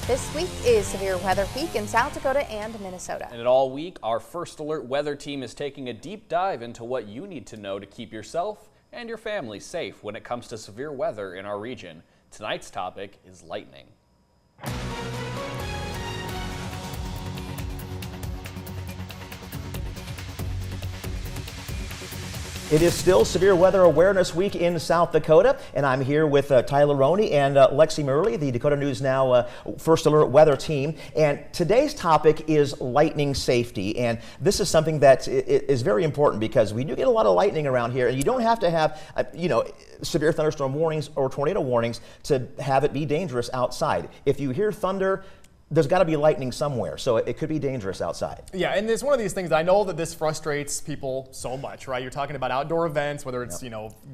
This week is Severe Weather Week in South Dakota and Minnesota. And all week, our First Alert weather team is taking a deep dive into what you need to know to keep yourself and your family safe when it comes to severe weather in our region. Tonight's topic is lightning. It is still Severe Weather Awareness Week in South Dakota, and I'm here with Tyler Roney and Lexie Murley, the Dakota News Now First Alert Weather Team. And today's topic is lightning safety, and this is something that is very important because we do get a lot of lightning around here, and you don't have to have, severe thunderstorm warnings or tornado warnings to have it be dangerous outside. If you hear thunder, there's got to be lightning somewhere, so it could be dangerous outside. Yeah, and it's one of these things, I know that this frustrates people so much, right? You're talking about outdoor events, whether it's,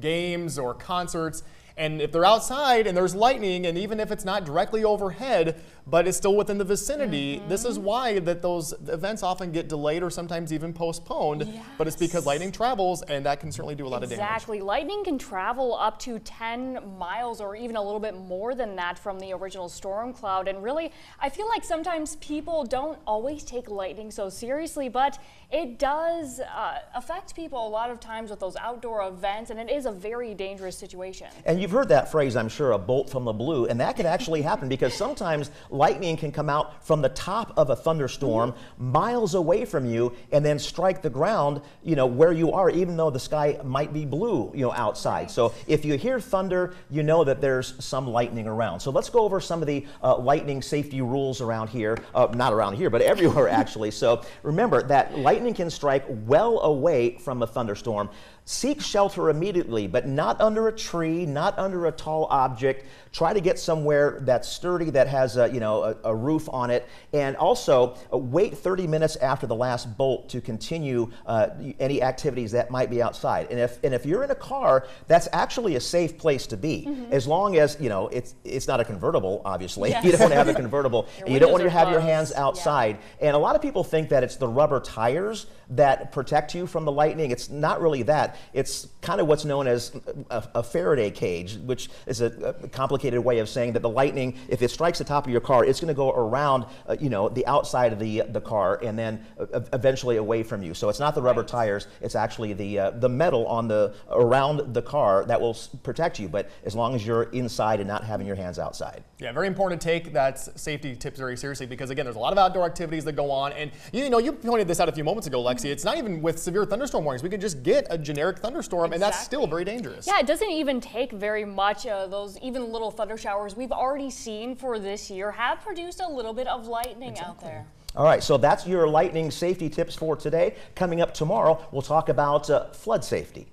games or concerts, and if they're outside and there's lightning, and even if it's not directly overhead, but it's still within the vicinity, this is why that those events often get delayed or sometimes even postponed. Yes. But it's because lightning travels, and that can certainly do a lot of damage. Exactly. Lightning can travel up to 10 miles or even a little bit more than that from the original storm cloud. And really, I feel like sometimes people don't always take lightning so seriously, but it does affect people a lot of times with those outdoor events, and it is a very dangerous situation. And you've heard that phrase, I'm sure, a bolt from the blue, and that can actually happen because sometimes lightning can come out from the top of a thunderstorm miles away from you and then strike the ground, where you are, even though the sky might be blue, outside. So if you hear thunder, you know that there's some lightning around. So let's go over some of the lightning safety rules around here, not around here, but everywhere actually. So remember that lightning can strike well away from a thunderstorm. Seek shelter immediately, but not under a tree, not under a tall object. Try to get somewhere that's sturdy, that has a roof on it, and also wait 30 minutes after the last bolt to continue any activities that might be outside. And if you're in a car, that's actually a safe place to be, as long as it's not a convertible. Obviously, you don't want to have a convertible, and you don't want to have your hands outside. Yeah. And a lot of people think that it's the rubber tires that protect you from the lightning. It's not really that. It's kind of what's known as a Faraday cage, which is a complicated way of saying that the lightning, if it strikes the top of your car, it's going to go around, the outside of the car and then eventually away from you. So it's not the rubber tires; it's actually the metal on around the car that will protect you. But as long as you're inside and not having your hands outside. Yeah, very important to take that safety tips very seriously because again, there's a lot of outdoor activities that go on, and you pointed this out a few moments ago, Lexie. It's not even with severe thunderstorm warnings. We can just get a generic thunderstorm, and that's still very dangerous. Yeah, it doesn't even take very much. Those even little thunder showers we've already seen for this year have produced a little bit of lightning out there. All right, so that's your lightning safety tips for today. Coming up tomorrow, we'll talk about flood safety.